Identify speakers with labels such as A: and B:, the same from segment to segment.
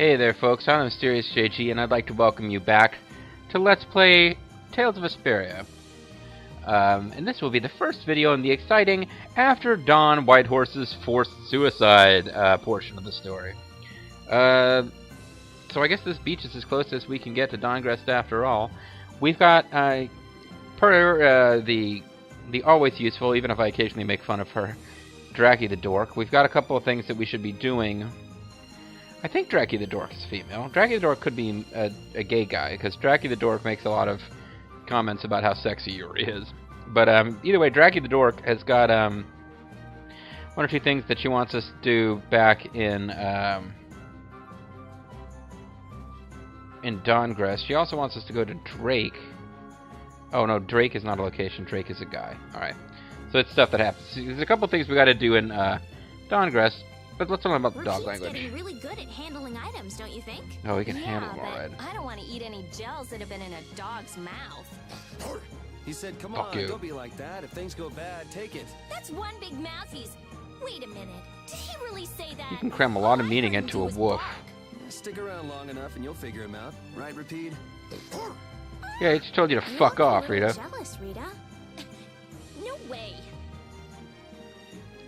A: Hey there folks, I'm MysteriousJG and I'd like to welcome you back to Let's Play Tales of Vesperia. And this will be the first video in the exciting After Dawn Whitehorse's Forced Suicide portion of the story. So I guess this beach is as close as we can get to Dawngrest after all. We've got, the always useful, even if I occasionally make fun of her, Dracky the Dork. We've got a couple of things that we should be doing. I think Dracky the Dork is female. Dracky the Dork could be a gay guy, because Dracky the Dork makes a lot of comments about how sexy Yuri is. But either way, Dracky the Dork has got one or two things that she wants us to do back in Dawngrest. She also wants us to go to Drake. Oh no, Drake is not a location. Drake is a guy. All right, so it's stuff that happens. There's a couple things we got to do in Dawngrest. But let's talk about the dog language.
B: Getting really good at handling items, don't you think?
A: Oh, we can handle them all right.
B: I don't want to eat any gels that have been in a dog's mouth.
C: He said, come on, don't be like that. If things go bad, take it.
B: That's one big mouth he's... Wait a minute. Did he really say that?
A: You can cram a lot of meaning into a woof.
C: Yeah, stick around long enough and you'll figure him out. Right, Rapide?
A: Yeah, he just told you to fuck off, Rita.
B: Jealous, Rita. No way.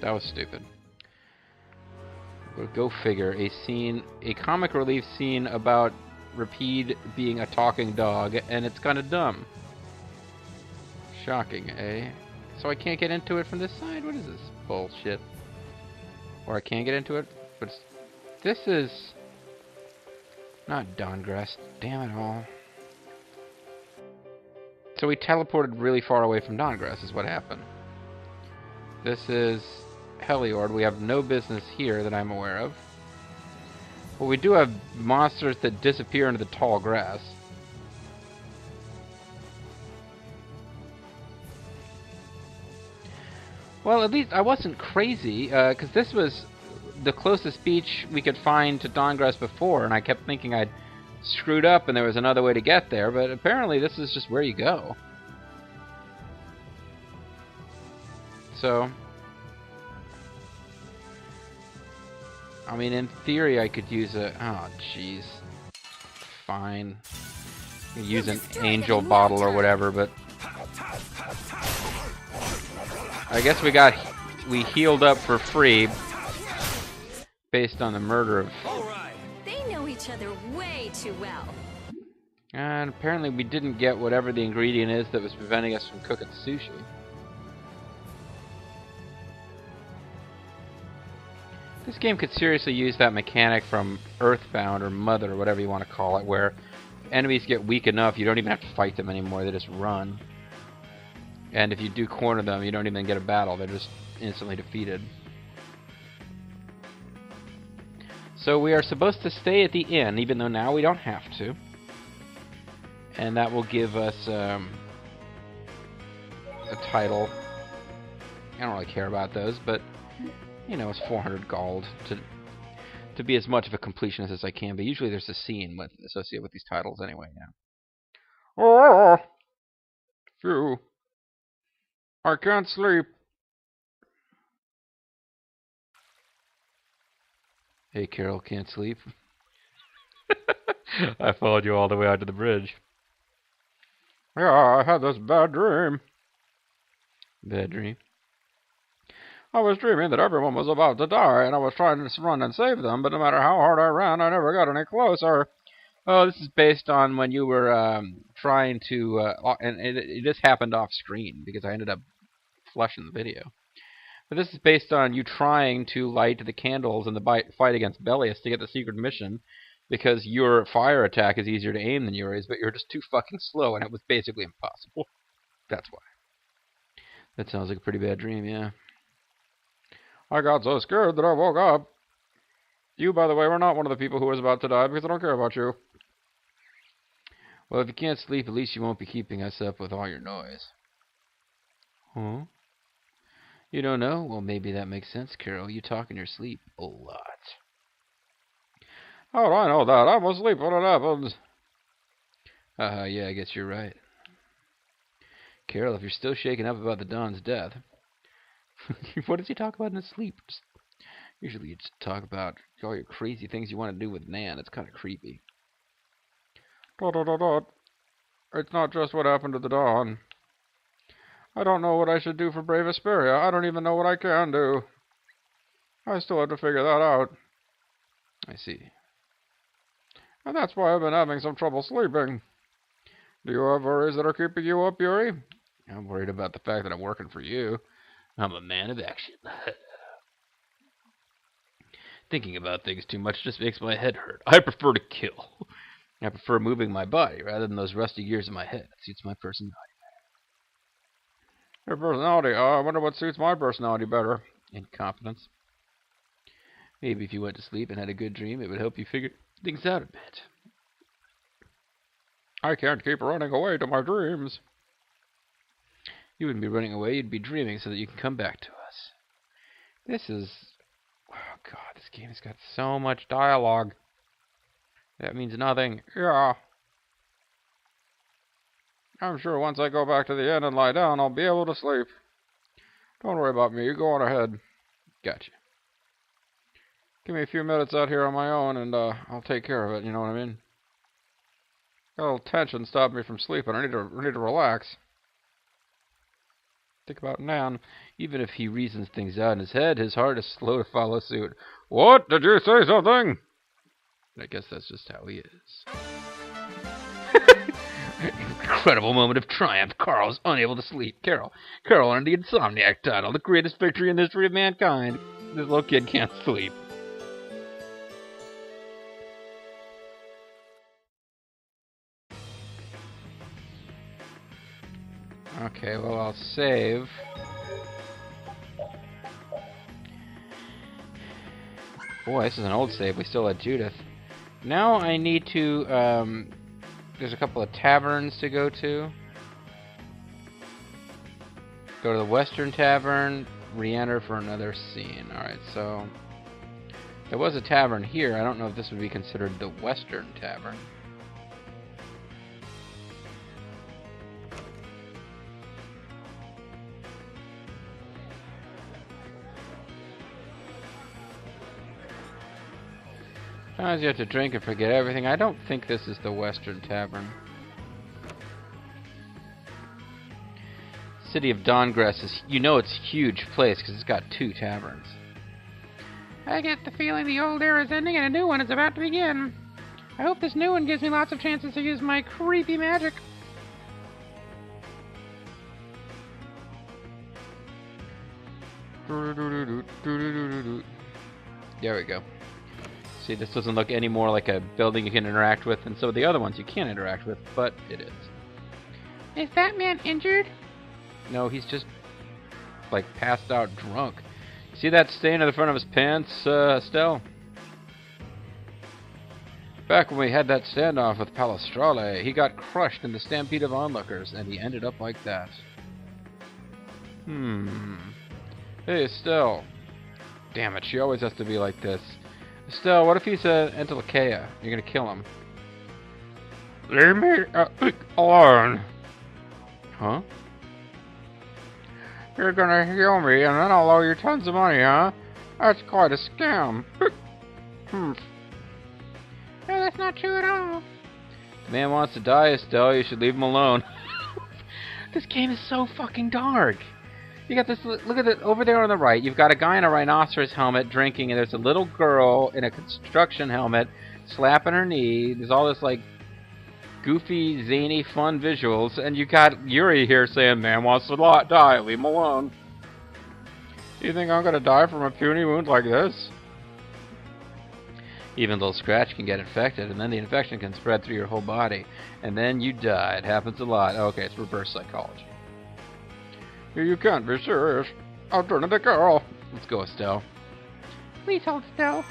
A: That was stupid. Go figure. A comic relief scene about Rapide being a talking dog, and it's kind of dumb. Shocking, eh? So I can't get into it from this side? What is this bullshit? Or I can get into it, but this is not Dawngrest. Damn it all. So we teleported really far away from Dawngrest is what happened. This is Heliord. We have no business here that I'm aware of. Well, we do have monsters that disappear into the tall grass. Well, at least I wasn't crazy, because this was the closest beach we could find to Dawngrest before, and I kept thinking I'd screwed up and there was another way to get there, but apparently this is just where you go. So I mean, in theory, I could use a... Oh, jeez. Fine. Use an angel bottle or whatever, but... I guess we healed up for free based on the murder of...
B: They know each other way too well.
A: And apparently we didn't get whatever the ingredient is that was preventing us from cooking sushi. This game could seriously use that mechanic from Earthbound or Mother or whatever you want to call it, where enemies get weak enough you don't even have to fight them anymore, they just run. And if you do corner them, you don't even get a battle, they're just instantly defeated. So we are supposed to stay at the inn, even though now we don't have to. And that will give us a title. I don't really care about those, but you know, it's 400 gold to be as much of a completionist as I can be. Usually there's a scene associated with these titles anyway, yeah. Oh, phew. I can't sleep. Hey, Carol, can't sleep? I followed you all the way out to the bridge. Yeah, I had this bad dream. Bad dream? I was dreaming that everyone was about to die, and I was trying to run and save them, but no matter how hard I ran, I never got any closer. Oh, this is based on when you were trying to... and it just happened off screen, because I ended up flushing the video. But this is based on you trying to light the candles in the fight against Belius to get the secret mission, because your fire attack is easier to aim than yours, but you're just too fucking slow, and it was basically impossible. That's why. That sounds like a pretty bad dream, yeah. I got so scared that I woke up. You, by the way, were not one of the people who was about to die because I don't care about you. Well, if you can't sleep, at least you won't be keeping us up with all your noise. Huh? You don't know? Well, maybe that makes sense, Carol. You talk in your sleep a lot. How do I know that? I'm asleep when it happens. Yeah, I guess you're right. Carol, if you're still shaken up about the Don's death... What does he talk about in his sleep? Just Usually you just talk about all your crazy things you want to do with Nan. It's kind of creepy. Dot, dot, dot, dot. It's not just what happened to the Dawn. I don't know what I should do for Brave Vesperia. I don't even know what I can do. I still have to figure that out. I see. And that's why I've been having some trouble sleeping. Do you have worries that are keeping you up, Yuri? I'm worried about the fact that I'm working for you. I'm a man of action. Thinking about things too much just makes my head hurt. I prefer to kill. I prefer moving my body rather than those rusty gears in my head. It suits my personality. Your personality? I wonder what suits my personality better. Incompetence. Maybe if you went to sleep and had a good dream, it would help you figure things out a bit. I can't keep running away to my dreams. You wouldn't be running away, you'd be dreaming so that you can come back to us. This is... Oh god, this game has got so much dialogue. That means nothing. Yeah. I'm sure once I go back to the inn and lie down, I'll be able to sleep. Don't worry about me, you go on ahead. Gotcha. Give me a few minutes out here on my own and I'll take care of it, you know what I mean? Got a little tension stopping me from sleeping. I need to relax. Think about Nan. Even if he reasons things out in his head, his heart is slow to follow suit. What? Did you say something? I guess that's just how he is. Incredible moment of triumph. Carl is unable to sleep. Carol earned the Insomniac title. The greatest victory in the history of mankind. This little kid can't sleep. Okay, well, I'll save. Boy, this is an old save. We still had Judith. Now I need to, there's a couple of taverns to go to. Go to the Western Tavern, re-enter for another scene. Alright, so... There was a tavern here. I don't know if this would be considered the Western Tavern. Sometimes you have to drink and forget everything. I don't think this is the Western Tavern. City of Dawngrass is, you know, it's a huge place because it's got 2 taverns. I get the feeling the old era is ending and a new one is about to begin. I hope this new one gives me lots of chances to use my creepy magic. There we go. See, this doesn't look any more like a building you can interact with, and so the other ones you can't interact with, but it is. Is that man injured? No, he's just, like, passed out drunk. See that stain on the front of his pants, Estelle? Back when we had that standoff with Palestrale, he got crushed in the stampede of onlookers, and he ended up like that. Hey, Estelle. Damn it, she always has to be like this. Estelle, what if he's an Entelakea? You're gonna kill him. Leave me alone. Huh? You're gonna heal me and then I'll owe you tons of money, huh? That's quite a scam. No, that's not true at all. The man wants to die, Estelle. You should leave him alone. This game is so fucking dark. You got this, look at it over there on the right. You've got a guy in a rhinoceros helmet drinking, and there's a little girl in a construction helmet slapping her knee. There's all this, like, goofy, zany, fun visuals, and you got Yuri here saying, man wants to die, leave him alone. You think I'm gonna die from a puny wound like this? Even a little scratch can get infected, and then the infection can spread through your whole body, and then you die. It happens a lot. Okay, it's reverse psychology. You can't be serious. I'll turn into Carol. Let's go, Estelle. Please hold still.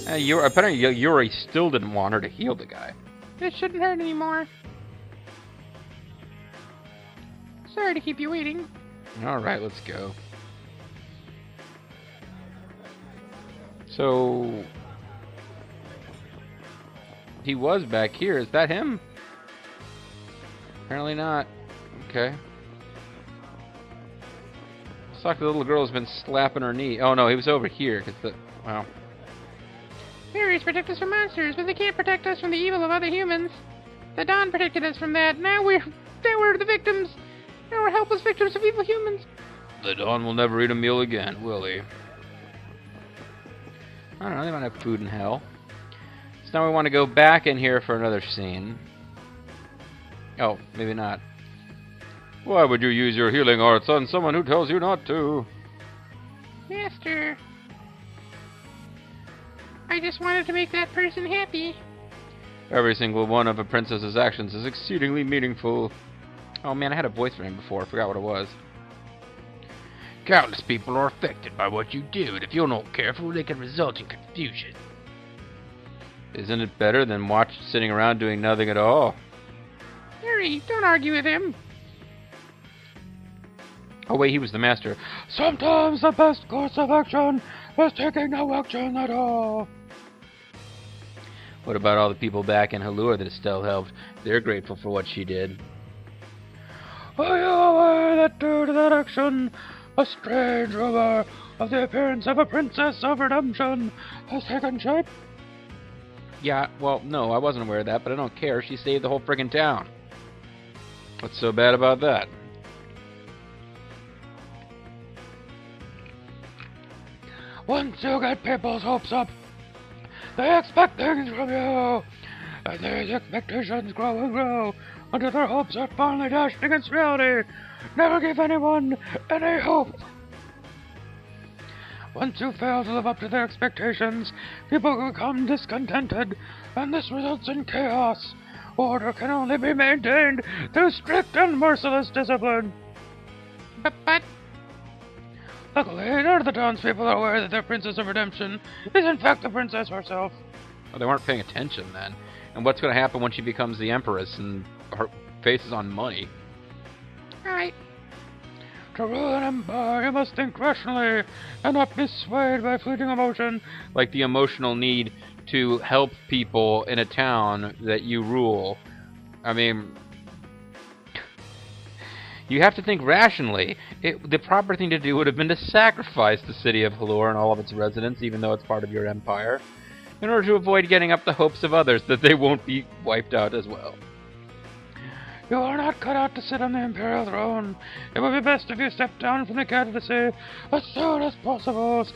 A: Apparently Yuri still didn't want her to heal the guy. It shouldn't hurt anymore. Sorry to keep you waiting. Alright, let's go. So... he was back here. Is that him? Apparently not. Okay. Looks like the little girl's been slapping her knee. Oh no, he was over here, because the... Wow.
D: Fairies protect us from monsters, but they can't protect us from the evil of other humans. The Dawn protected us from that. Now we're the victims. Now we're helpless victims of evil humans.
A: The Dawn will never eat a meal again, will he? I don't know, they might have food in hell. So now we want to go back in here for another scene. Oh, maybe not. Why would you use your healing arts on someone who tells you not to?
D: Master, I just wanted to make that person happy.
A: Every single one of a princess's actions is exceedingly meaningful. Oh man, I had a voice for him before. I forgot what it was. Countless people are affected by what you do, and if you're not careful, they can result in confusion. Isn't it better than sitting around doing nothing at all?
D: Harry, don't argue with him.
A: Oh wait, he was the master.
E: Sometimes the best course of action is taking no action at all.
A: What about all the people back in Halure that Estelle helped? They're grateful for what she did.
E: Are you aware that due to that action, a strange rumor of the appearance of a princess of redemption has taken shape?
A: Yeah, well, no, I wasn't aware of that, but I don't care. She saved the whole friggin' town. What's so bad about that?
E: Once you get people's hopes up, they expect things from you, and these expectations grow and grow until their hopes are finally dashed against reality. Never give anyone any hope. Once you fail to live up to their expectations, people become discontented, and this results in chaos. Order can only be maintained through strict and merciless discipline.
D: But...
E: Luckily, none of the townspeople are aware that their Princess of Redemption is in fact the princess herself.
A: Well, they weren't paying attention then. And what's going to happen when she becomes the Empress and her face is on money?
D: Alright.
E: To rule an empire, you must think rationally and not be swayed by fleeting emotion.
A: Like the emotional need to help people in a town that you rule. I mean, you have to think rationally. The proper thing to do would have been to sacrifice the city of Halure and all of its residents, even though it's part of your empire, in order to avoid getting up the hopes of others that they won't be wiped out as well.
E: You are not cut out to sit on the imperial throne. It would be best if you stepped down from the candidacy as soon as possible.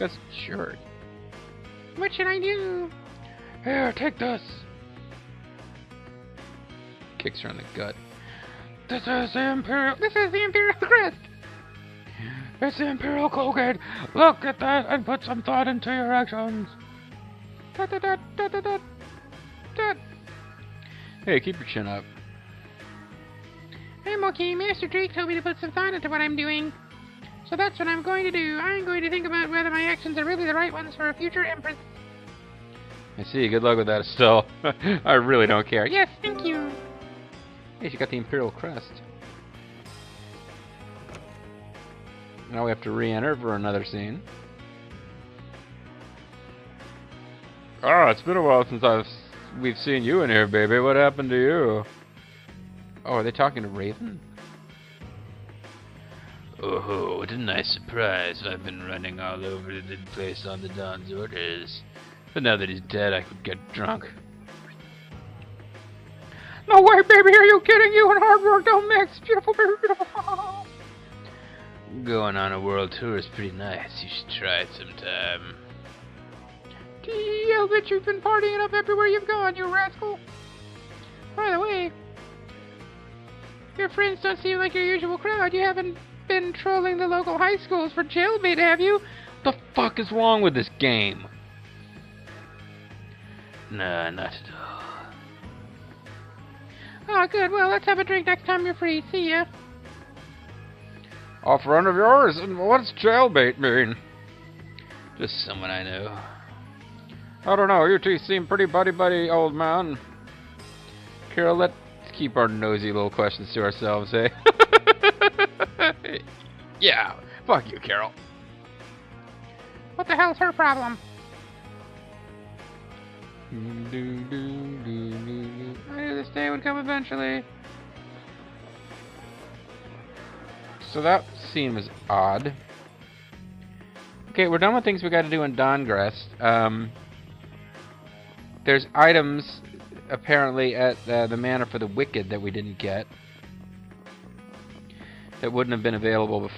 A: Sure.
D: What should I do?
E: Here, take this.
A: Kicks her in the gut.
E: This is the imperial
D: crest.
E: It's the imperial Colgate. Look at that and put some thought into your actions.
A: Hey, keep your chin up.
D: I'm okay. Master Drake told me to put some thought into what I'm doing. So that's what I'm going to do. I'm going to think about whether my actions are really the right ones for a future Empress.
A: I see. Good luck with that, Estelle. I really don't care.
D: Yes, thank you.
A: Hey, she got the Imperial Crest. Now we have to re-enter for another scene. Oh, it's been a while since we've seen you in here, baby. What happened to you? Oh, are they talking to Raven? Oh, what a nice surprise. I've been running all over the place on the Don's orders. But now that he's dead, I could get drunk.
D: No way, baby, are you kidding? You and hard work don't mix. Beautiful, baby, beautiful.
A: Going on a world tour is pretty nice. You should try it sometime.
D: I'll bet you've been partying up everywhere you've gone, you rascal. By the way, your friends don't seem like your usual crowd. You haven't been trolling the local high schools for jailbait, have you?
A: What the fuck is wrong with this game? Nah, not at all.
D: Oh, good. Well, let's have a drink next time you're free. See ya.
A: Off friend of yours? And what's jailbait mean? Just someone I know. I don't know. You two seem pretty buddy-buddy, old man. Carol, let's keep our nosy little questions to ourselves, eh? Yeah. Fuck you, Carol.
D: What the hell's her problem? I knew this day would come eventually.
A: So that scene was odd. Okay, we're done with things we got to do in Dongrest. There's items apparently at the Manor for the Wicked that we didn't get. That wouldn't have been available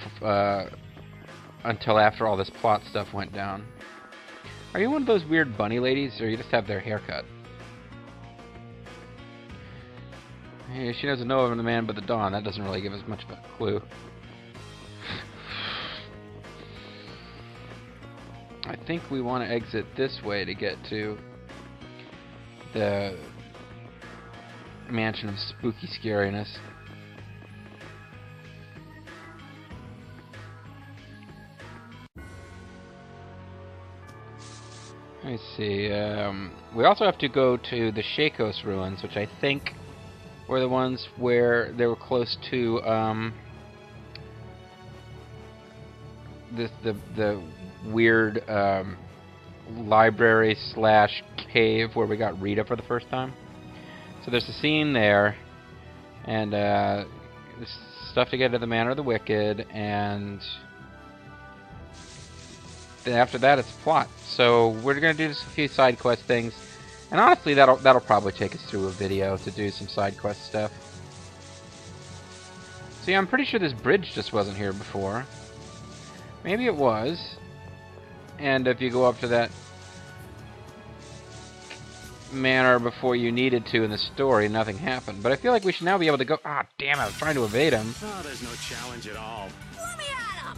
A: until after all this plot stuff went down. Are you one of those weird bunny ladies, or you just have their haircut? Hey, she doesn't know of the man but the dawn. That doesn't really give us much of a clue. I think we want to exit this way to get to the mansion of spooky scariness. Let me see. We also have to go to the Shakos ruins, which I think were the ones where they were close to the weird library slash cave where we got Rita for the first time. So there's a scene there, and there's stuff to get to the Manor of the Wicked, and then after that it's plot. So we're gonna do just a few side quest things, and honestly that'll probably take us through a video to do some side quest stuff. See, I'm pretty sure this bridge just wasn't here before. Maybe it was. And if you go up to that manor before you needed to in the story, nothing happened. But I feel like we should now be able to go... Ah, damn it, I was trying to evade him.
C: Oh, there's no challenge at all.
B: Let me at him!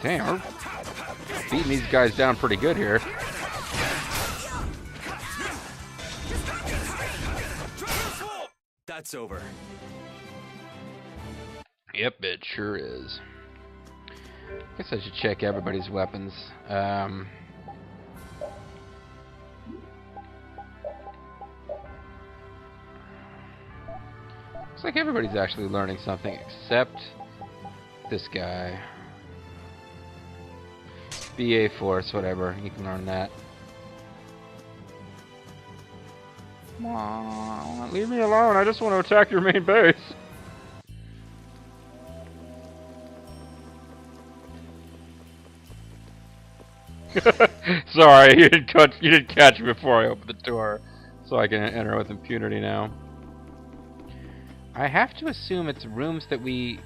A: Damn, we're beating these guys down pretty good here.
C: That's over.
A: Yep, it sure is. Guess I should check everybody's weapons. Looks like everybody's actually learning something except this guy. BA Force, whatever. You can learn that. Come on, leave me alone. I just want to attack your main base. Sorry, you didn't catch me before I opened the door, so I can enter with impunity now. I have to assume it's rooms that we...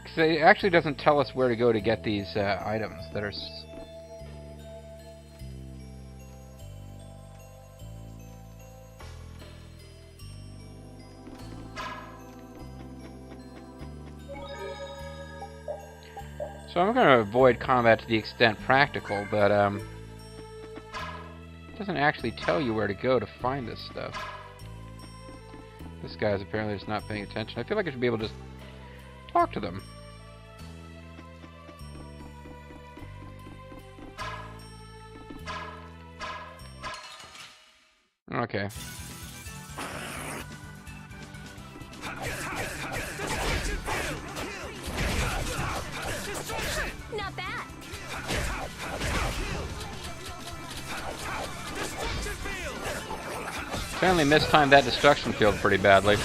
A: Because it actually doesn't tell us where to go to get these items that are... So I'm going to avoid combat to the extent practical, but it doesn't actually tell you where to go to find this stuff. This guy's apparently just not paying attention. I feel like I should be able to just talk to them. Okay.
B: Not bad.
A: Apparently mistimed that destruction field pretty badly.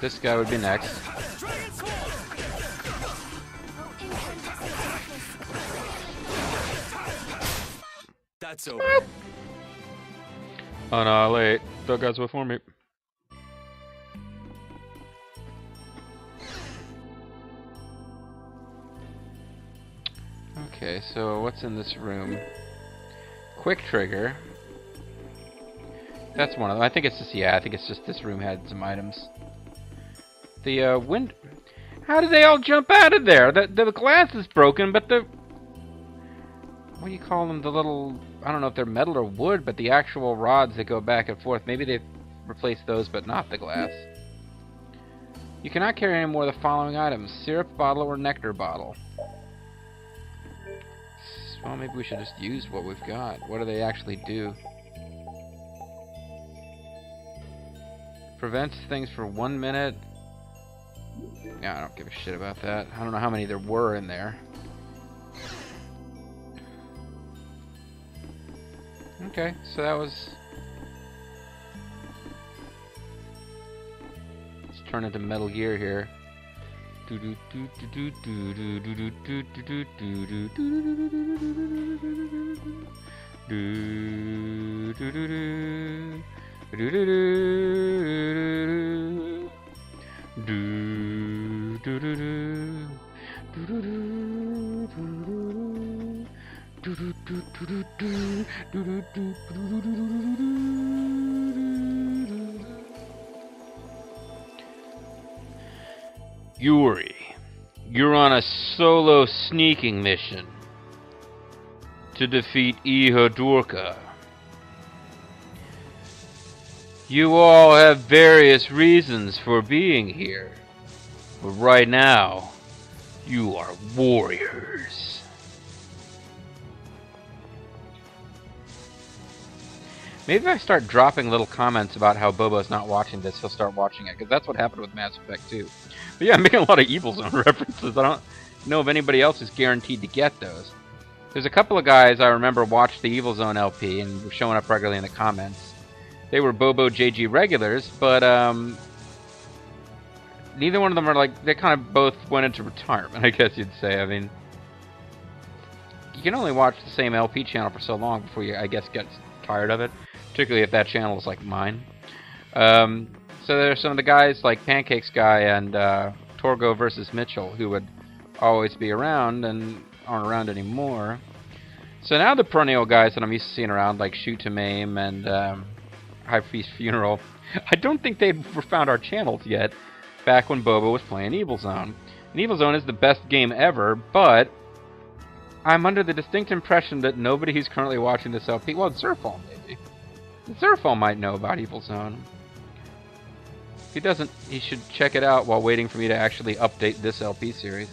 A: This guy would be next.
C: That's over.
A: Annihilate. Those guys before me. Okay, so what's in this room? Quick trigger. That's one of them. I think it's just, yeah, I think it's just this room had some items. The wind... How did they all jump out of there? The glass is broken, but the... What do you call them? The little... I don't know if they're metal or wood, but the actual rods that go back and forth. Maybe they've replaced those, but not the glass. You cannot carry any more of the following items. Syrup bottle or nectar bottle. Well, maybe we should just use what we've got. What do they actually do? Prevents things for 1 minute. Yeah, I don't give a shit about that. I don't know how many there were in there. Okay, so that was... Let's turn into Metal Gear here. Yuri, you're on a solo sneaking mission to defeat Ihadurka. You all have various reasons for being here, but right now, you are warriors. Maybe if I start dropping little comments about how Bobo's not watching this, he'll start watching it, because that's what happened with Mass Effect 2. But yeah, I'm making a lot of Evil Zone references. I don't know if anybody else is guaranteed to get those. There's a couple of guys I remember watched the Evil Zone LP and were showing up regularly in the comments. They were MysteriousJG regulars, but neither one of them are like, they kind of both went into retirement, I guess you'd say. I mean, you can only watch the same LP channel for so long before you, I guess, get tired of it, particularly if that channel is like mine. So there's some of the guys like Pancakes Guy and Torgo versus Mitchell who would always be around and aren't around anymore. So now the perennial guys that I'm used to seeing around, like Shoot to Maim and High Priest Funeral, I don't think they'd found our channels yet back when Bobo was playing Evil Zone. And Evil Zone is the best game ever, but I'm under the distinct impression that nobody who's currently watching this LP, well, Zerfall maybe. Zerfall might know about Evil Zone. If he doesn't, he should check it out while waiting for me to actually update this LP series.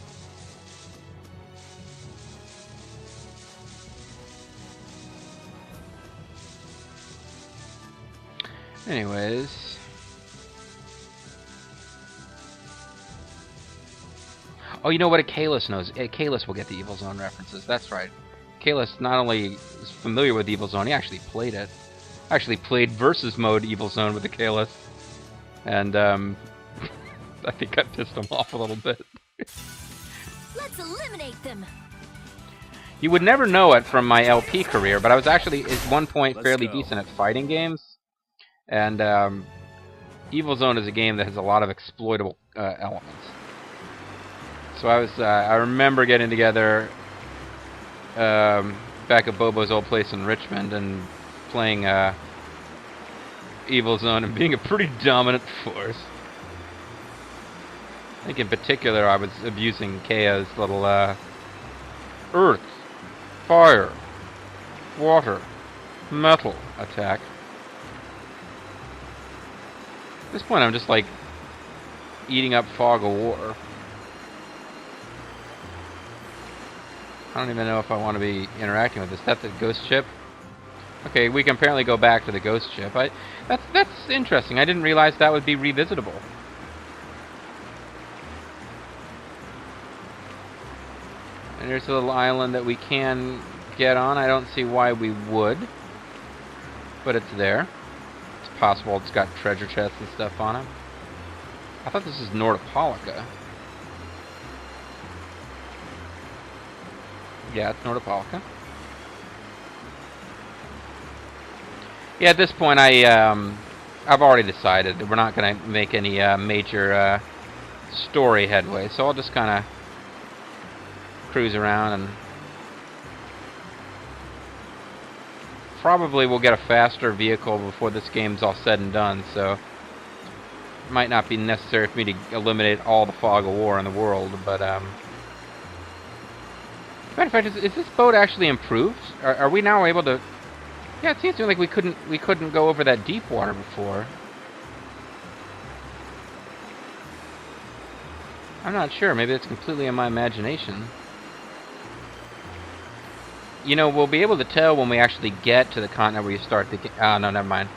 A: Anyways. Oh, you know what? Kalis knows. Kalis will get the Evil Zone references. That's right. Kalis not only is familiar with Evil Zone, he actually played it. Actually played versus mode Evil Zone with the Kalis. And, I think I pissed him off a little bit.
B: Let's eliminate them.
A: You would never know it from my LP career, but I was actually, at one point, fairly decent at fighting games. And, Evil Zone is a game that has a lot of exploitable elements. So I remember getting together back at Bobo's old place in Richmond and playing Evil Zone and being a pretty dominant force. I think in particular I was abusing Kaya's little earth, fire, water, metal attack. At this point I'm just like eating up Fog of War. I don't even know if I want to be interacting with this. That's the ghost ship. Okay, we can apparently go back to the ghost ship. That's interesting. I didn't realize that would be revisitable. And there's a little island that we can get on. I don't see why we would, but it's there. It's possible it's got treasure chests and stuff on it. I thought this is Nordopolica. Yeah, it's Nordopolica. Yeah, at this point, I've already decided that we're not going to make any major story headway, so I'll just kind of cruise around and probably we'll get a faster vehicle before this game's all said and done, so it might not be necessary for me to eliminate all the Fog of War in the world, but matter of fact, is this boat actually improved? Are we now able to? Yeah, it seems to me like we couldn't go over that deep water before. I'm not sure. Maybe it's completely in my imagination. You know, we'll be able to tell when we actually get to the continent where you start the game. Oh, no, never mind.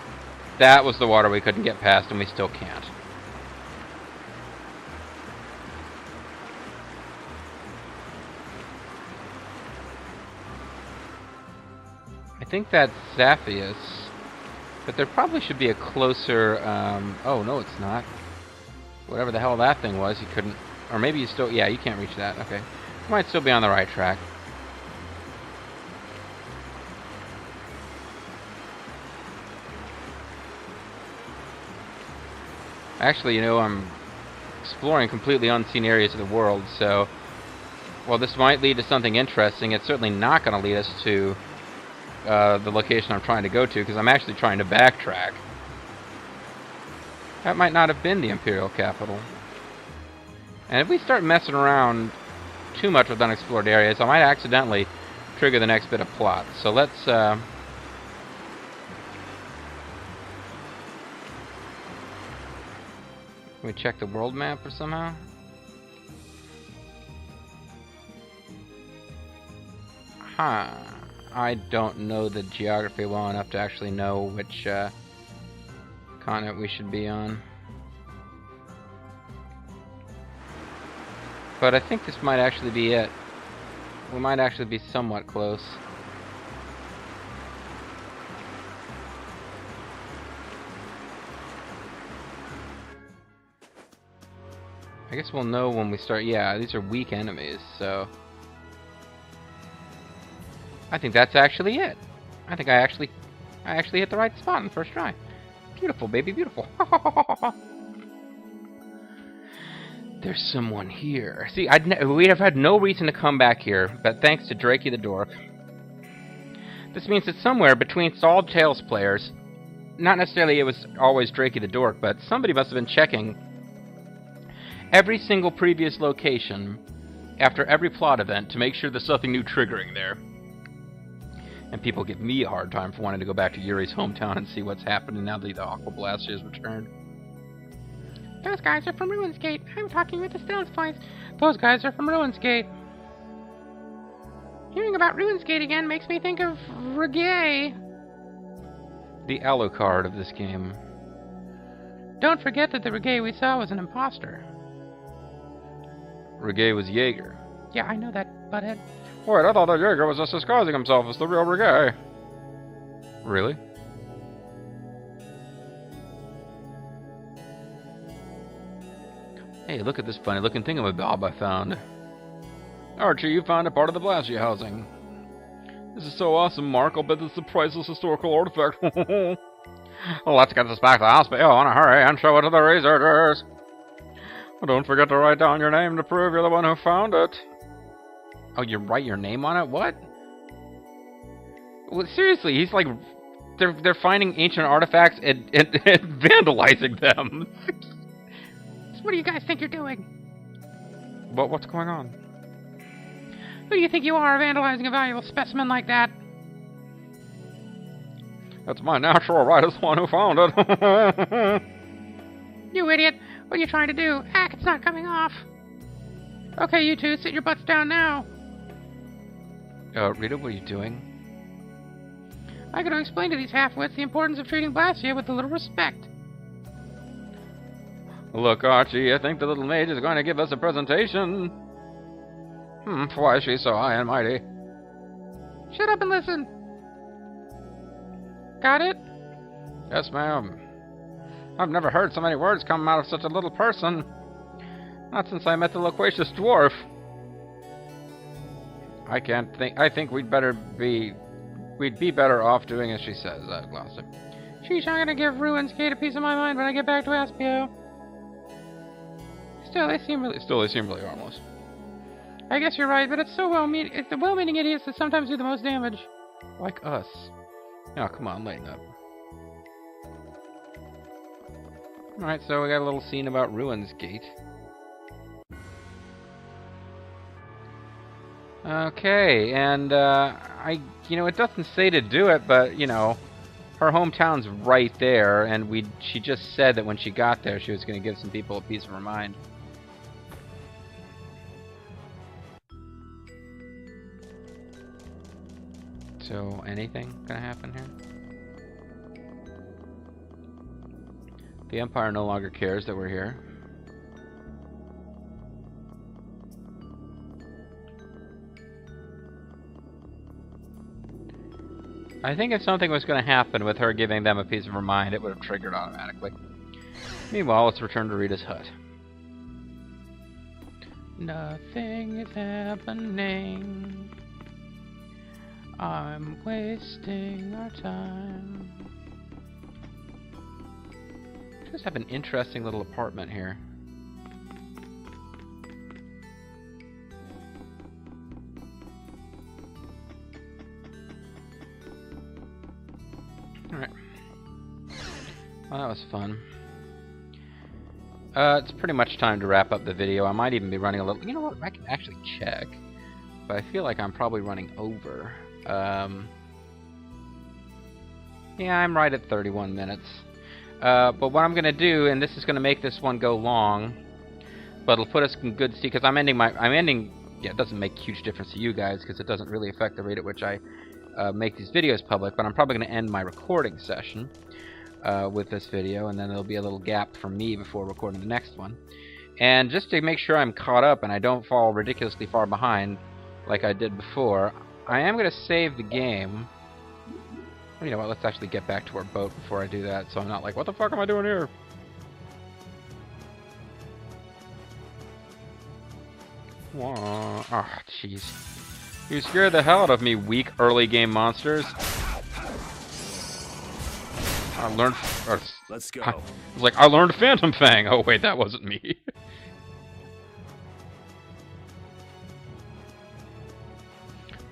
A: That was the water we couldn't get past, and we still can't. I think that's Zaphius. But there probably should be a closer... oh, no, it's not. Whatever the hell that thing was, you couldn't... Or maybe you still... Yeah, you can't reach that. Okay. You might still be on the right track. Actually, you know, I'm exploring completely unseen areas of the world, so... While this might lead to something interesting, it's certainly not going to lead us to the location I'm trying to go to, because I'm actually trying to backtrack. That might not have been the Imperial capital. And if we start messing around too much with unexplored areas, I might accidentally trigger the next bit of plot. So let's... Can we check the world map or somehow? Huh. I don't know the geography well enough to actually know which continent we should be on. But I think this might actually be it. We might actually be somewhat close. I guess we'll know when we start. Yeah, these are weak enemies, so... I think that's actually it. I think I actually hit the right spot in the first try. Beautiful, baby, beautiful. There's someone here. See, we'd have had no reason to come back here, but thanks to Drakey the Dwarf. This means that somewhere between Solid Tales players, not necessarily it was always Drakey the Dork, but somebody must have been checking every single previous location after every plot event to make sure there's something new triggering there. And people give me a hard time for wanting to go back to Yuri's hometown and see what's happening now that the Aqua Blaster has returned.
D: Those guys are from Ruinsgate. I'm talking with the Stones Place. Those guys are from Ruinsgate. Hearing about Ruinsgate again makes me think of Reggae.
A: The Alucard of this game.
D: Don't forget that the Reggae we saw was an imposter.
A: Reggae was Jaeger.
D: Yeah, I know that, butthead.
A: Wait, I thought that Jaeger was just disguising himself as the real Reggae. Really? Hey, look at this funny looking thingamabob I found. Archie, you found a part of the Blastia housing. This is so awesome, Mark. I'll bet this is a priceless historical artifact. Well, let's get this back to the hospital in a hurry and show it to the researchers. Well, don't forget to write down your name to prove you're the one who found it. Oh, you write your name on it? What? Well, seriously, he's like... They're finding ancient artifacts and vandalizing them.
D: What do you guys think you're doing?
A: What's going on?
D: Who do you think you are, vandalizing a valuable specimen like that?
A: That's my natural right as the one who found it.
D: You idiot! What are you trying to do? Heck, it's not coming off! Okay, you two, sit your butts down now.
A: Rita, what are you doing?
D: I gotta explain to these half-wits the importance of treating Blastia with a little respect.
A: Look, Archie, I think the little mage is going to give us a presentation. Why is she so high and mighty?
D: Shut up and listen. Got it?
A: Yes, ma'am. I've never heard so many words come out of such a little person. Not since I met the loquacious dwarf. I think we'd be better off doing as she says, Gloucester.
D: Sheesh, I'm gonna give Ruinsgate a piece of my mind when I get back to Aspio. Still, they seem really harmless. I guess you're right, but it's the well-meaning idiots that sometimes do the most damage.
A: Like us. Oh, come on, lighten up. Alright, so we got a little scene about Ruinsgate. Okay, and, it doesn't say to do it, but, her hometown's right there, and she just said that when she got there, she was going to give some people a piece of her mind. So, anything gonna happen here? The Empire no longer cares that we're here. I think if something was going to happen with her giving them a piece of her mind, it would have triggered automatically. Meanwhile, let's return to Rita's hut. Nothing is happening. I'm wasting our time. Just have an interesting little apartment here. Alright. Well, that was fun. It's pretty much time to wrap up the video. I might even be running a little... You know what? I can actually check. But I feel like I'm probably running over. Yeah, I'm right at 31 minutes. But what I'm going to do, and this is going to make this one go long, but it'll put us in good stead, because I'm ending... Yeah, it doesn't make a huge difference to you guys, because it doesn't really affect the rate at which I make these videos public, but I'm probably going to end my recording session with this video, and then there'll be a little gap for me before recording the next one. And just to make sure I'm caught up and I don't fall ridiculously far behind like I did before, I am going to save the game. You know what, let's actually get back to our boat before I do that, so I'm not like, what the fuck am I doing here? Oh, jeez. You scared the hell out of me, weak early game monsters. I learned...
C: Let's go.
A: I was like, I learned Phantom Fang! Oh wait, that wasn't me.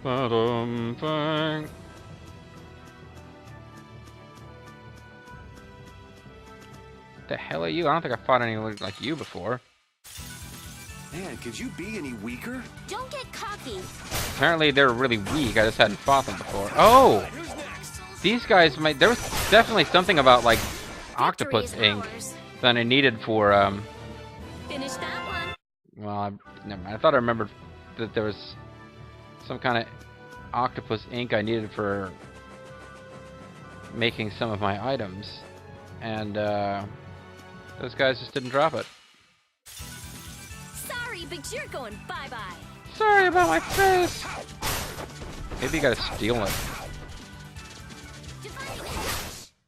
A: Phantom Fang. The hell are you? I don't think I fought anyone like you before.
C: Man, could you be any weaker?
B: Don't get cocky.
A: Apparently they're really weak. I just hadn't fought them before. Oh! These guys might... There was definitely something about, like, octopus ink that I needed for,
B: Finish that one.
A: Well, never mind. I thought I remembered that there was some kind of octopus ink I needed for making some of my items. And, those guys just didn't drop it.
B: Sorry, but you're going bye-bye.
A: Sorry about my face! Maybe you gotta steal it.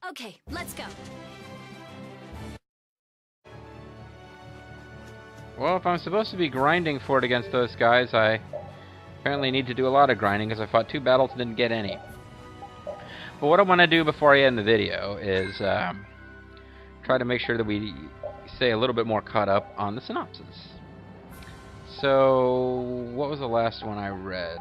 B: Okay, let's go.
A: Well, if I'm supposed to be grinding for it against those guys, I apparently need to do a lot of grinding because I fought 2 battles and didn't get any. But what I want to do before I end the video is try to make sure that we stay a little bit more caught up on the synopsis. So, what was the last one I read?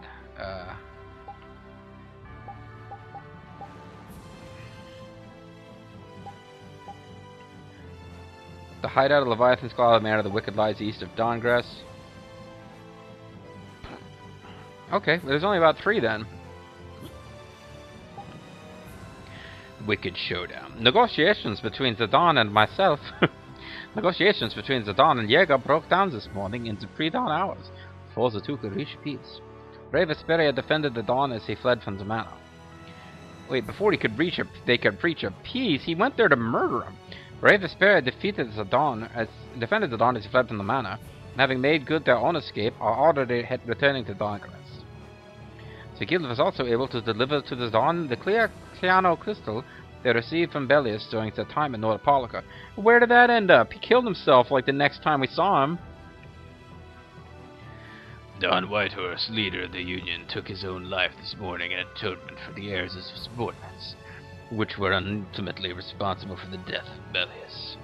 A: The hideout of Leviathan's Claw, the man of the wicked lies east of Dawngrass. Okay, there's only about 3 then. Wicked showdown. Negotiations between Zidane and myself. Negotiations between Zidane and Jaeger broke down this morning into pre-dawn hours, before the two could reach peace. Brave Vesperia defended the Dawn as he fled from the manor. Wait, before he could reach they could reach a peace, he went there to murder him. Brave Vesperia defended the Dawn as he fled from the manor, and having made good their own escape, are ordered returning to Dawngrass. The guild was also able to deliver to the Dawn the clear Cleano crystal they received from Belius during their time in Nordopolica. Where did that end up? He killed himself like the next time we saw him. Don Whitehorse, leader of the Union, took his own life this morning in atonement for the heirs of his subordinates, which were ultimately responsible for the death of Belius.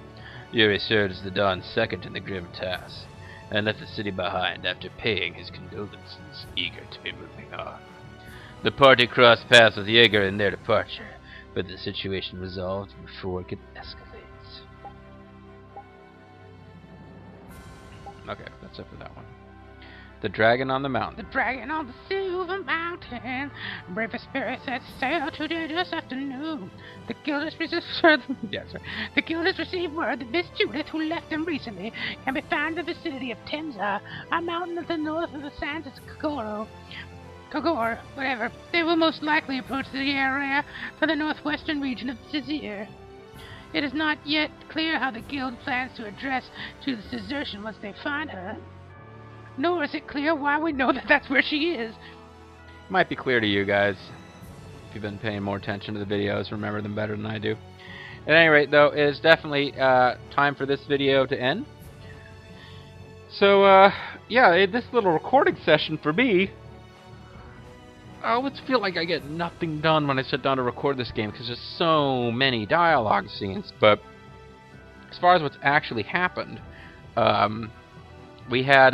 A: Yuri served as the Dawn's second in the grim task, and left the city behind after paying his condolences, eager to be moving on. The party crossed paths with Jaeger in their departure, but the situation resolved before it could escalate. Okay, that's it for that one. The Dragon on the Mountain.
D: The dragon on the silver mountain. Brave Vesperia set sail today this afternoon. The guild has The guild has received word that Miss Judith, who left them recently, can be found in the vicinity of Tenza, a mountain at the north of the sands of Kokoro. Kogor, whatever. They will most likely approach the area from the northwestern region of the Caesar. It is not yet clear how the guild plans to address Judith's desertion once they find her. Nor is it clear why we know that that's where she is.
A: Might be clear to you guys. If you've been paying more attention to the videos, remember them better than I do. At any rate, though, it is definitely time for this video to end. So, yeah, this little recording session for me, I always feel like I get nothing done when I sit down to record this game because there's so many dialogue scenes. But as far as what's actually happened, we had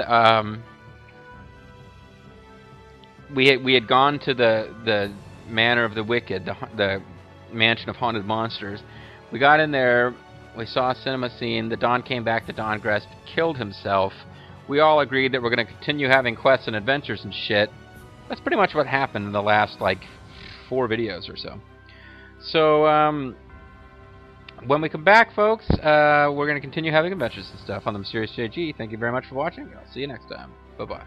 A: gone to the Manor of the Wicked, the Mansion of Haunted Monsters. We got in there, we saw a cinema scene, the Don came back, the Don Grest killed himself. We all agreed that we're going to continue having quests and adventures and shit. That's pretty much what happened in the last, like, 4 videos or so. So, when we come back, folks, we're going to continue having adventures and stuff on the MysteriousJG. Thank you very much for watching. I'll see you next time. Bye-bye.